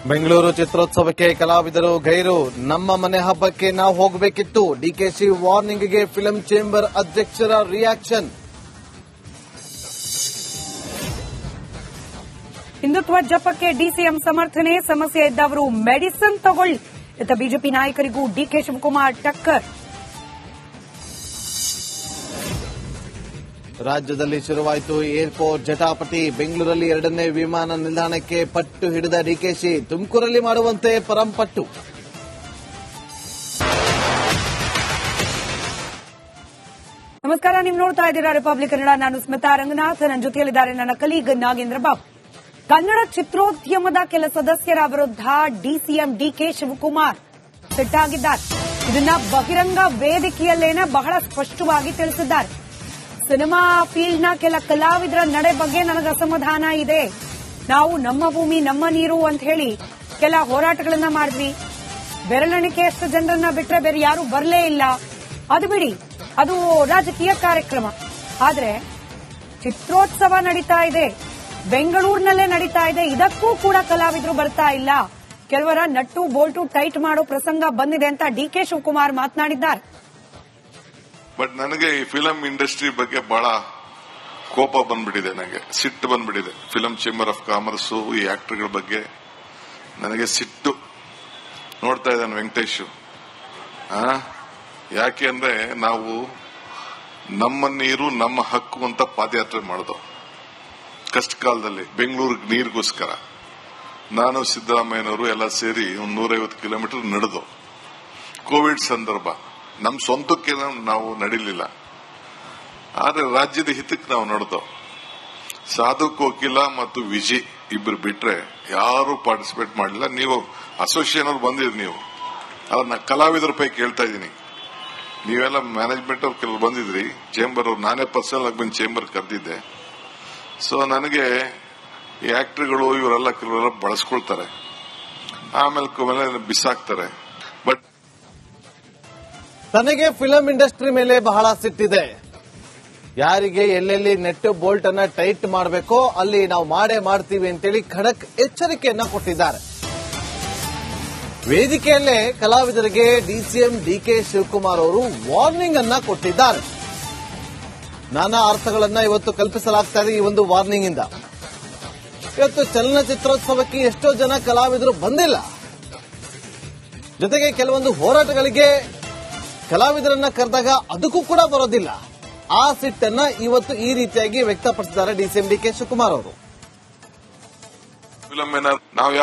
ಬೆಂಗಳೂರು ಚಿತ್ರೋತ್ಸವಕ್ಕೆ ಕಲಾವಿದರು ಗೈರು. ನಮ್ಮ ಮನೆ ಹಬ್ಬಕ್ಕೆ ನಾವು ಹೋಗಬೇಕಿತ್ತು. ಡಿಕೆಶಿ ವಾರ್ನಿಂಗ್ಗೆ ಫಿಲ್ಮ್ ಚೇಂಬರ್ ಅಧ್ಯಕ್ಷರ ರಿಯಾಕ್ಷನ್. ಹಿಂದುತ್ವ ಜಪಕ್ಕೆ ಡಿಸಿಎಂ ಸಮರ್ಥನೆ. ಸಮಸ್ಯೆ ಇದ್ದವರು ಮೆಡಿಸಿನ್ ತಗೊಳ್ಳಿ. ಇತ್ತ ಬಿಜೆಪಿ ನಾಯಕರಿಗೂ ಡಿಕೆ ಶಿವಕುಮಾರ್ ಟಕ್ಕರ್. ರಾಜ್ಯದಲ್ಲಿ ಶುರುವಾಯಿತು ಏರ್ಪೋರ್ಟ್ ಜಟಾಪಟಿ. ಬೆಂಗಳೂರಲ್ಲಿ 2ನೇ ವಿಮಾನ ನಿಲ್ದಾಣಕ್ಕೆ ಪಟ್ಟು ಹಿಡಿದ ಡಿಕೆಶಿ. ತುಮಕೂರಲ್ಲಿ ಮಾಡುವಂತೆ ಪರಂಪಟ್ಟು. ನಮಸ್ಕಾರ, ನೀವು ನೋಡ್ತಾ ಇದ್ದೀರಾ ರಿಪಬ್ಲಿಕ್ ಕನ್ನಡ. ನಾನು ಸ್ಮಿತಾ ರಂಗನಾಥ್. ನನ್ನ ಜೊತೆಯಲ್ಲಿದ್ದಾರೆ ನನ್ನ ಕಲೀಗ್ ನಾಗೇಂದ್ರ ಬಾಬು. ಕನ್ನಡ ಚಿತ್ರೋದ್ಯಮದ ಕೆಲ ಸದಸ್ಯರ ವಿರುದ್ಧ ಡಿಸಿಎಂ ಡಿಕೆ ಶಿವಕುಮಾರ್ ಸಿಟ್ಟಾಗಿದ್ದಾರೆ. ಇದನ್ನ ಬಹಿರಂಗ ವೇದಿಕೆಯಲ್ಲೇನೆ ಬಹಳ ಸ್ಪಷ್ಟವಾಗಿ ತಿಳಿಸಿದ್ದಾರೆ. ಸಿನಿಮಾ ಫೀಲ್ಡ್ನ ಕೆಲ ಕಲಾವಿದರ ನಡೆ ಬಗ್ಗೆ ನನಗೆ ಅಸಮಾಧಾನ ಇದೆ. ನಾವು ನಮ್ಮ ಭೂಮಿ ನಮ್ಮ ನೀರು ಅಂತ ಹೇಳಿ ಕೆಲ ಹೋರಾಟಗಳನ್ನ ಮಾಡಿದ್ವಿ. ಬೆರಳೆಣಿಕೆಯಷ್ಟು ಜನರನ್ನ ಬಿಟ್ರೆ ಬೇರೆ ಯಾರು ಬರಲೇ ಇಲ್ಲ. ಅದು ಬಿಡಿ, ಅದು ರಾಜಕೀಯ ಕಾರ್ಯಕ್ರಮ. ಆದ್ರೆ ಚಿತ್ರೋತ್ಸವ ನಡೀತಾ ಇದೆ, ಬೆಂಗಳೂರಿನಲ್ಲೇ ನಡೀತಾ ಇದೆ. ಇದಕ್ಕೂ ಕೂಡ ಕಲಾವಿದರು ಬರ್ತಾ ಇಲ್ಲ. ಕೆಲವರ ನಟ್ಟು ಬೋಲ್ಟು ಟೈಟ್ ಮಾಡೋ ಪ್ರಸಂಗ ಬಂದಿದೆ ಅಂತ ಡಿಕೆ ಶಿವಕುಮಾರ್ ಮಾತನಾಡಿದ್ದಾರೆ. ಬಟ್ ನನಗೆ ಈ ಫಿಲಂ ಇಂಡಸ್ಟ್ರಿ ಬಗ್ಗೆ ಬಹಳ ಕೋಪ ಬಂದ್ಬಿಟ್ಟಿದೆ. ನನಗೆ ಸಿಟ್ಟು ಬಂದ್ಬಿಟ್ಟಿದೆ. ಫಿಲಂ ಚೇಂಬರ್ ಆಫ್ ಕಾಮರ್ಸ್ ಈ ಆಕ್ಟರ್ಗಳ ಬಗ್ಗೆ ನನಗೆ ಸಿಟ್ಟು. ನೋಡ್ತಾ ಇದ್ದಾನೆ ವೆಂಕಟೇಶ್. ಯಾಕೆ ಅಂದ್ರೆ ನಾವು ನಮ್ಮ ನೀರು ನಮ್ಮ ಹಕ್ಕು ಅಂತ ಪಾದಯಾತ್ರೆ ಮಾಡಿದೋ ಕಷ್ಟ ಕಾಲದಲ್ಲಿ ಬೆಂಗಳೂರಿಗೆ ನೀರಿಗೋಸ್ಕರ. ನಾನು ಸಿದ್ದರಾಮಯ್ಯನವರು ಎಲ್ಲ ಸೇರಿ 150 ಕಿಲೋಮೀಟರ್ ನಡೆದು. ಕೋವಿಡ್ ಸಂದರ್ಭ, ನಮ್ಮ ಸ್ವಂತಕ್ಕೆ ನಾವು ನಡೀಲಿಲ್ಲ, ಆದ್ರೆ ರಾಜ್ಯದ ಹಿತಕ್ಕೆ ನಾವು ನಡೆದು. ಸಾಧು ಕೋಕಿಲ ಮತ್ತು ವಿಜಿ ಇಬ್ರು ಬಿಟ್ರೆ ಯಾರು ಪಾರ್ಟಿಸಿಪೇಟ್ ಮಾಡಲಿಲ್ಲ. ನೀವು ಅಸೋಸಿಯೇಷನ್ ಅವ್ರು ಬಂದಿದ್ರಿ, ನೀವು ಅದನ್ನ ಕಲಾವಿದರ ಪೈಕಿ ಕೇಳ್ತಾ ಇದ್ದೀನಿ. ನೀವೆಲ್ಲ ಮ್ಯಾನೇಜ್ಮೆಂಟ್ ಅವ್ರು ಕೆಲವರು ಬಂದಿದ್ರಿ, ಚೇಂಬರ್ ಅವ್ರು. ನಾನೇ ಪರ್ಸನಲ್ ಆಗಿ ಬಂದು ಚೇಂಬರ್ ಕರೆದಿದ್ದೆ. ಸೊ ನನಗೆ ಈ ಆಕ್ಟರ್ಗಳು ಇವರೆಲ್ಲ ಕೆಲವರೆಲ್ಲ ಬಳಸ್ಕೊಳ್ತಾರೆ, ಆಮೇಲೆ ಬಿಸಾಕ್ತಾರೆ. ಬಟ್ ತನಗೆ ಫಿಲಂ ಇಂಡಸ್ಟ್ರಿ ಮೇಲೆ ಬಹಳ ಸಿಟ್ಟಿದೆ. ಯಾರಿಗೆ ಎಲ್ಲೆಲ್ಲಿ ನೆಟ್ ಬೋಲ್ಟ್ ಅನ್ನ ಟೈಟ್ ಮಾಡಬೇಕೋ ಅಲ್ಲಿ ನಾವು ಮಾಡೇ ಮಾಡ್ತೀವಿ ಅಂತೇಳಿ ಖಡಕ್ ಎಚ್ಚರಿಕೆಯನ್ನ ಕೊಟ್ಟಿದ್ದಾರೆ. ವೇದಿಕೆಯಲ್ಲೇ ಕಲಾವಿದರಿಗೆ ಡಿಸಿಎಂ ಡಿಕೆ ಶಿವಕುಮಾರ್ ಅವರು ವಾರ್ನಿಂಗ್ ಅನ್ನ ಕೊಟ್ಟಿದ್ದಾರೆ. ನಾನಾ ಅರ್ಥಗಳನ್ನ ಇವತ್ತು ಕಲ್ಪಿಸಲಾಗ್ತಾ ಇದೆ ಈ ಒಂದು ವಾರ್ನಿಂಗ್ ಇಂದ. ಇವತ್ತು ಚಲನಚಿತ್ರೋತ್ಸವಕ್ಕೆ ಎಷ್ಟೋ ಜನ ಕಲಾವಿದರು ಬಂದಿಲ್ಲ. ಜೊತೆಗೆ ಕೆಲವೊಂದು ಹೋರಾಟಗಳಿಗೆ ಕಲಾವಿದರನ್ನ ಕರೆದಾಗ ಅದಕ್ಕೂ ಕೂಡ ಬರೋದಿಲ್ಲ. ಆ ಸಿಟ್ಟನ್ನ ಇವತ್ತು ಈ ರೀತಿಯಾಗಿ ವ್ಯಕ್ತಪಡಿಸಿದ್ದಾರೆ ಡಿಸಿಎಂ ಡಿಕೆ ಶಿವಕುಮಾರ್ ಅವರು. ಫಿಲಂ ನಾವು